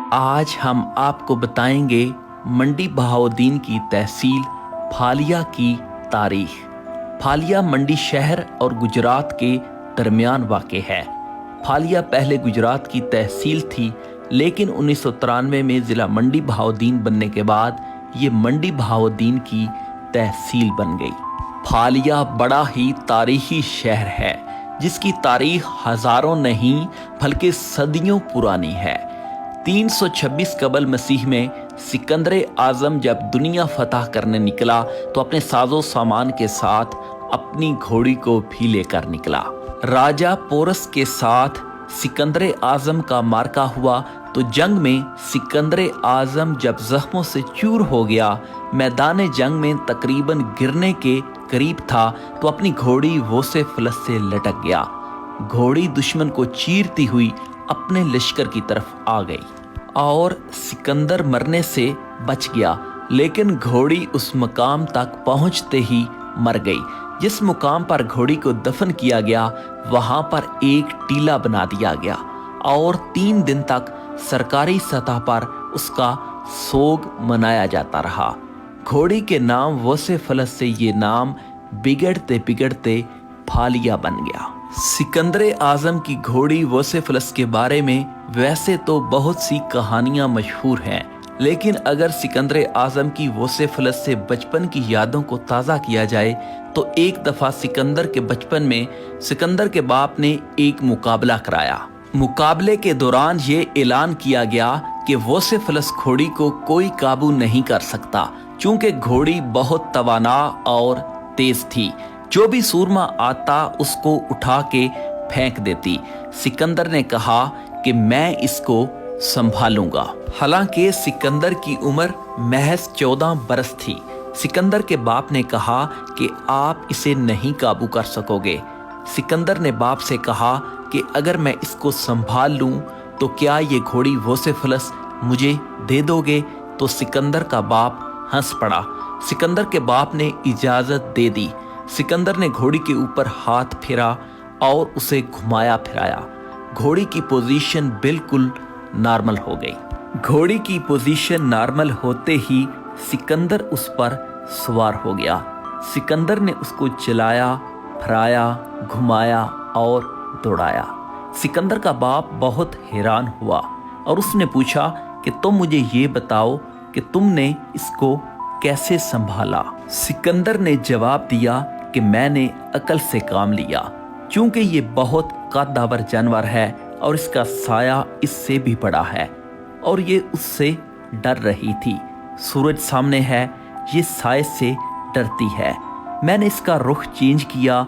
آج ہم آپ کو بتائیں گے منڈی بہاؤالدین کی تحصیل پھالیا کی تاریخ۔ پھالیا منڈی شہر اور گجرات کے درمیان واقع ہے۔ پھالیا پہلے گجرات کی تحصیل تھی، لیکن 1993 میں ضلع منڈی بہاؤالدین بننے کے بعد یہ منڈی بہاؤالدین کی تحصیل بن گئی۔ پھالیا بڑا ہی تاریخی شہر ہے، جس کی تاریخ ہزاروں نہیں بلکہ صدیوں پرانی ہے۔ 326 قبل مسیح میں سکندر اعظم جب دنیا فتح کرنے نکلا تو اپنے ساز و سامان کے ساتھ اپنی گھوڑی کو بھی لے کر نکلا۔ راجہ پورس کے ساتھ سکندر اعظم کا معرکہ ہوا تو جنگ میں سکندر اعظم جب زخموں سے چور ہو گیا، میدان جنگ میں تقریباً گرنے کے قریب تھا تو اپنی گھوڑی ووسیفلس سے لٹک گیا۔ گھوڑی دشمن کو چیرتی ہوئی اپنے لشکر کی طرف آ گئی اور سکندر مرنے سے بچ گیا، لیکن گھوڑی اس مقام تک پہنچتے ہی مر گئی۔ جس مقام پر گھوڑی کو دفن کیا گیا وہاں پر ایک ٹیلہ بنا دیا گیا اور 3 دن تک سرکاری سطح پر اس کا سوگ منایا جاتا رہا۔ گھوڑی کے نام ووسیفلس سے یہ نام بگڑتے بگڑتے پھالیا بن گیا۔ سکندر اعظم کی گھوڑی ووسیفلس کے بارے میں ویسے تو بہت سی کہانیاں مشہور ہیں، لیکن اگر سکندر اعظم کی ووسیفلس سے بچپن کی یادوں کو تازہ کیا جائے تو ایک دفعہ سکندر کے بچپن میں سکندر کے باپ نے ایک مقابلہ کرایا۔ مقابلے کے دوران یہ اعلان کیا گیا کہ ووسیفلس گھوڑی کو کوئی قابو نہیں کر سکتا، چونکہ گھوڑی بہت توانا اور تیز تھی۔ جو بھی سورما آتا اس کو اٹھا کے پھینک دیتی۔ سکندر نے کہا کہ میں اس کو سنبھالوں گا۔ حالانکہ سکندر کی عمر محض 14 برس تھی۔ سکندر کے باپ نے کہا کہ آپ اسے نہیں قابو کر سکو گے۔ سکندر نے باپ سے کہا کہ اگر میں اس کو سنبھال لوں تو کیا یہ گھوڑی ووسیفلس مجھے دے دو گے؟ تو سکندر کا باپ ہنس پڑا۔ سکندر کے باپ نے اجازت دے دی۔ سکندر نے گھوڑی کے اوپر ہاتھ پھیرا اور اسے گھمایا پھرایا۔ گھوڑی کی پوزیشن بالکل نارمل ہو گئی۔ گھوڑی کی پوزیشن نارمل ہوتے ہی سکندر اس پر سوار ہو گیا۔ سکندر نے اس کو چلایا، پھرایا، گھمایا اور دوڑایا۔ سکندر کا باپ بہت حیران ہوا اور اس نے پوچھا کہ تم مجھے یہ بتاؤ کہ تم نے اس کو کیسے سنبھالا؟ سکندر نے جواب دیا کہ میں نے عقل سے کام لیا، چونکہ یہ بہت قدآور جانور ہے اور اس کا سایہ اس سے بھی بڑا ہے اور یہ اس سے ڈر رہی تھی۔ سورج سامنے ہے، یہ سائے سے ڈرتی ہے۔ میں نے اس کا رخ چینج کیا،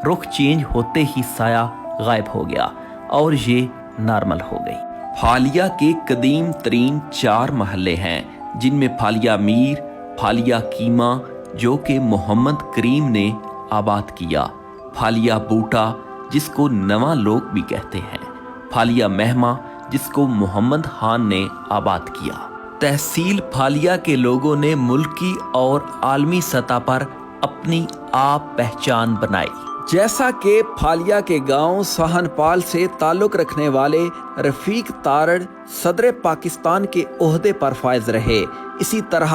رخ چینج ہوتے ہی سایہ غائب ہو گیا اور یہ نارمل ہو گئی۔ پھالیا کے قدیم ترین 4 محلے ہیں، جن میں پھالیا میر، پھالیا کیما جو کہ محمد کریم نے آباد کیا، پھالیا بوٹا جس کو نواں لوگ بھی کہتے ہیں، پھالیا مہما جس کو محمد خان نے آباد کیا۔ تحصیل پھالیا کے لوگوں نے ملکی اور عالمی سطح پر اپنی آپ پہچان بنائی۔ جیسا کہ پھالیا کے گاؤں سہنپال سے تعلق رکھنے والے رفیق تارڑ صدر پاکستان کے عہدے پر فائز رہے، اسی طرح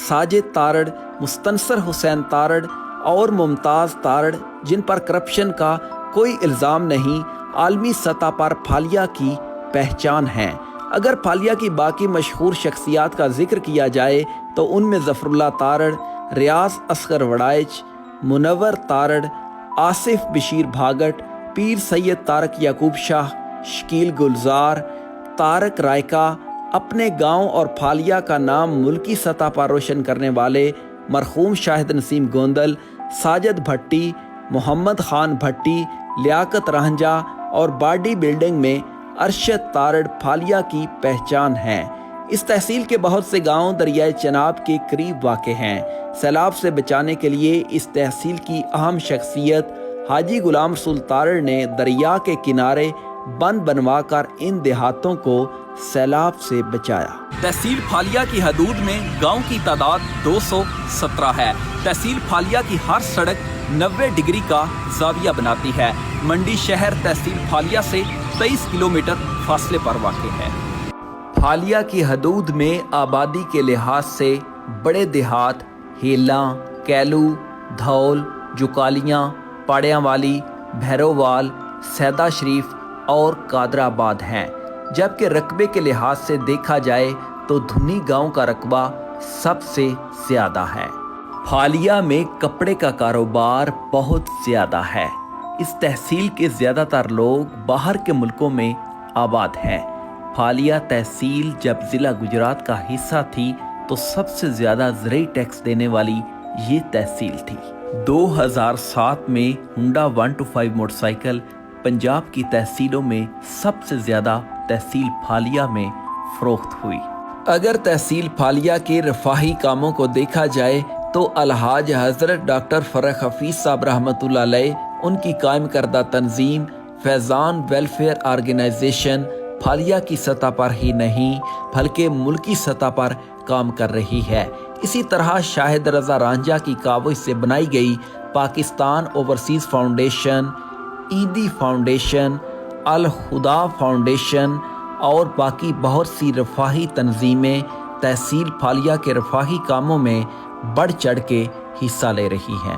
ساجد تارڑ، مستنصر حسین تارڑ اور ممتاز تارڑ جن پر کرپشن کا کوئی الزام نہیں، عالمی سطح پر پھالیا کی پہچان ہیں۔ اگر پھالیا کی باقی مشہور شخصیات کا ذکر کیا جائے تو ان میں ظفر اللہ تارڑ، ریاض اصغر وڑائچ، منور تارڑ، آصف بشیر بھاگٹ، پیر سید طارق یعقوب شاہ، شکیل گلزار، طارق رائکا، اپنے گاؤں اور پھالیا کا نام ملکی سطح پر روشن کرنے والے مرحوم شاہد نسیم گوندل، ساجد بھٹی، محمد خان بھٹی، لیاقت رہنجا اور باڈی بلڈنگ میں ارشد تارڑ پھالیا کی پہچان ہیں۔ اس تحصیل کے بہت سے گاؤں دریائے چناب کے قریب واقع ہیں۔ سیلاب سے بچانے کے لیے اس تحصیل کی اہم شخصیت حاجی غلام رسول تارڑ نے دریا کے کنارے بند بنوا کر ان دیہاتوں کو سیلاب سے بچایا۔ تحصیل پھالیا کی حدود میں گاؤں کی تعداد 217 ہے۔ تحصیل پھالیا کی ہر سڑک 90 ڈگری کا زاویہ بناتی ہے۔ منڈی شہر تحصیل پھالیا سے 23 کلومیٹر فاصلے پر واقع ہے۔ फालिया की हदूद में आबादी के लिहाज से बड़े देहात हेला, कैलू, धौल, जुकालियाँ, पाड़ियांवाली, भैरोवाल, सैदा शरीफ और कादराबाद हैं। जबकि रकबे के लिहाज से देखा जाए तो धुनी गांव का रकबा सबसे ज़्यादा है। फालिया में कपड़े का कारोबार बहुत ज़्यादा है। इस तहसील के ज़्यादातर लोग बाहर के मुल्कों में आबाद हैं। फालिया तहसील जब ज़िला गुजरात का हिस्सा थी तो सबसे ज़्यादा ज़रूरी टैक्स देने वाली ये तहसील थी। 2007 में हुंडा 125 मोटरसाइकिल पंजाब की तहसीलों में सबसे ज़्यादा तहसील फालिया में फ़रोख्त हुई। अगर तहसील फालिया के रफाही कामों को देखा जाए तो अलहाज हज़रत डॉक्टर फ़रख हफीज़ साहब रहमतुल्लाह अलैह उनकी कायम करदा तंजीम फैज़ान वेलफेयर ऑर्गेनाइजेशन फालिया की सतह पर ही नहीं बल्कि मुल्की सतह पर काम कर रही है। इसी तरह शाहिद रज़ा रांझा की काविश से बनाई गई पाकिस्तान ओवरसीज़ फाउंडेशन, ईदी फाउंडेशन, अल हुदा फाउंडेशन और बाकी बहुत सी रफाही तंजीमें तहसील फालिया के रफाही कामों में बढ़ चढ़ के हिस्सा ले रही हैं।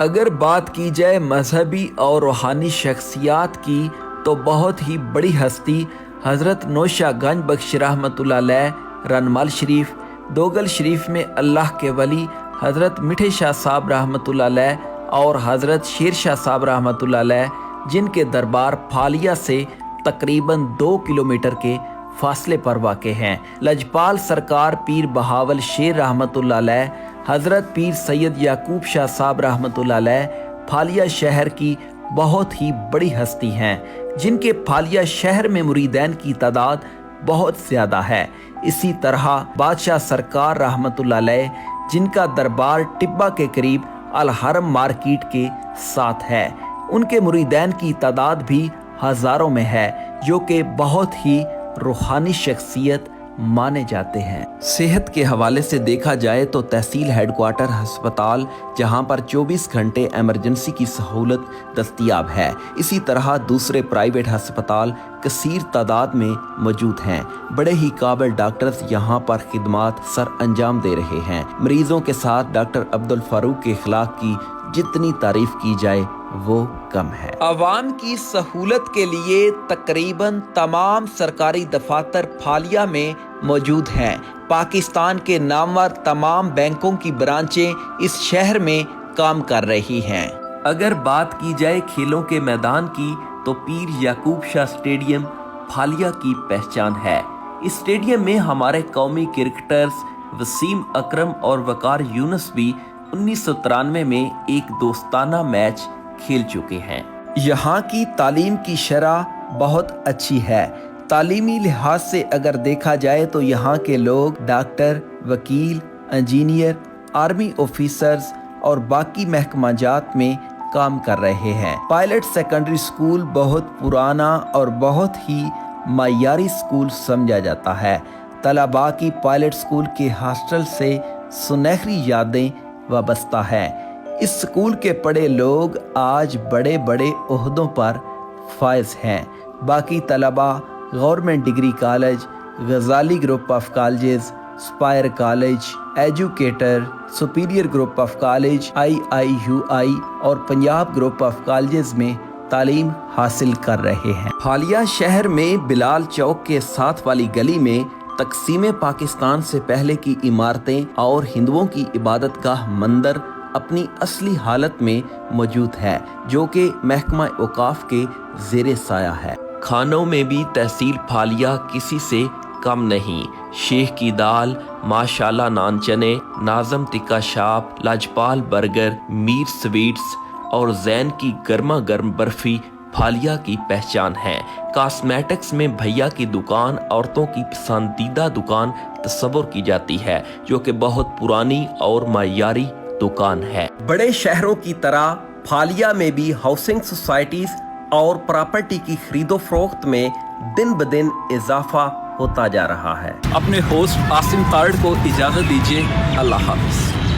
अगर बात की जाए मजहबी और रूहानी शख्सियात की तो बहुत ही बड़ी हस्ती हज़रत नौशा गंज बख्श रहमतुल्लाह अलैह रनमल शरीफ, दोगल शरीफ में अल्लाह के वली हज़रत मिठे शाह साहब रहमतुल्लाह अलैह और हज़रत शेर शाह साहब रहमतुल्लाह अलैह, जिनके दरबार फालिया से तकरीबन 2 किलोमीटर के फासले पर वाक़े हैं। लजपाल सरकार पीर बहावल शेर रहमतुल्लाह अलैह, हज़रत पीर सैयद याकूब शाह साहब रहमतुल्लाह अलैह फालिया शहर की बहुत ही बड़ी हस्ती हैं, जिनके फालिया शहर में मुरीदैन की तादाद बहुत ज़्यादा है। इसी तरह बादशाह सरकार रहमतुल्लाह अलैह, जिनका दरबार टिब्बा के करीब अल हरम मार्केट के साथ है, उनके मुरीदैन की तादाद भी हज़ारों में है, जो कि बहुत ही रूहानी शख्सियत माने जाते हैं। सेहत के हवाले से देखा जाए तो तहसील हेडक्वार्टर अस्पताल, जहां पर 24 घंटे एमरजेंसी की सहूलत दस्तयाब है। इसी तरह दूसरे प्राइवेट अस्पताल कसीर तादाद में मौजूद हैं। बड़े ही काबिल डॉक्टर्स यहां पर खिदमात सर अंजाम दे रहे हैं। मरीजों के साथ डॉक्टर अब्दुल फारूक के अखलाक की जितनी तारीफ की जाए वो कम है। अवाम की सहूलत के लिए तकरीबन तमाम सरकारी दफातर फालिया में मौजूद हैं। पाकिस्तान के नामवर तमाम बैंकों की ब्रांचें इस शहर में काम कर रही हैं। अगर बात की जाए खेलों के मैदान की तो पीर याकूब शाह स्टेडियम फालिया की पहचान है। इस स्टेडियम में हमारे कौमी क्रिकेटर्स वसीम अकरम और वकार यूनुस भी 1993 में एक दोस्ताना मैच खेल चुके हैं। यहाँ की तालीम की शरह बहुत अच्छी है। तालीमी लिहाज से अगर देखा जाए तो यहाँ के लोग डॉक्टर, वकील, इंजीनियर, आर्मी ऑफिसर्स और बाकी महकमाजात में काम कर रहे हैं। पायलट सेकेंडरी स्कूल बहुत पुराना और बहुत ही मायारी स्कूल समझा जाता है। तलबा की पायलट स्कूल के हॉस्टल से सुनहरी यादें वाबस्ता है। इस स्कूल के पढ़े लोग आज बड़े बड़े ओहदों पर फायज हैं। बाकी तलबा गवर्नमेंट डिग्री कॉलेज, गजाली group of college, spire college, educator, superior group of college, IIUI और पंजाब ग्रुप ऑफ कॉलेज में तालीम हासिल कर रहे हैं। हालिया शहर में बिलाल चौक के साथ वाली गली में तकसीम पाकिस्तान से पहले की इमारतें और हिंदुओं की इबादत गाह मंदिर अपनी असली हालत में मौजूद है, जो कि महकमा औकाफ के ज़ेरे साया है। खानों में भी तहसील फालिया किसी से कम नहीं। शेख की दाल, माशाल्लाह नान चने, नाजम टिक्का शाप, लाजपाल बर्गर, मीर स्वीट्स और जैन की गर्मा गर्म बर्फी फालिया की पहचान है। कॉस्मेटिक्स में भैया की दुकान औरतों की पसंदीदा दुकान तस्वुर की जाती है, जो कि बहुत पुरानी और मायारी दुकान है। बड़े शहरों की तरह फालिया में भी हाउसिंग सोसाइटीज और प्रॉपर्टी की खरीदो फरोख्त में दिन ब दिन इजाफा होता जा रहा है। अपने होस्ट आसिम तारड़ को इजाजत दीजिए। अल्लाह हाफिज।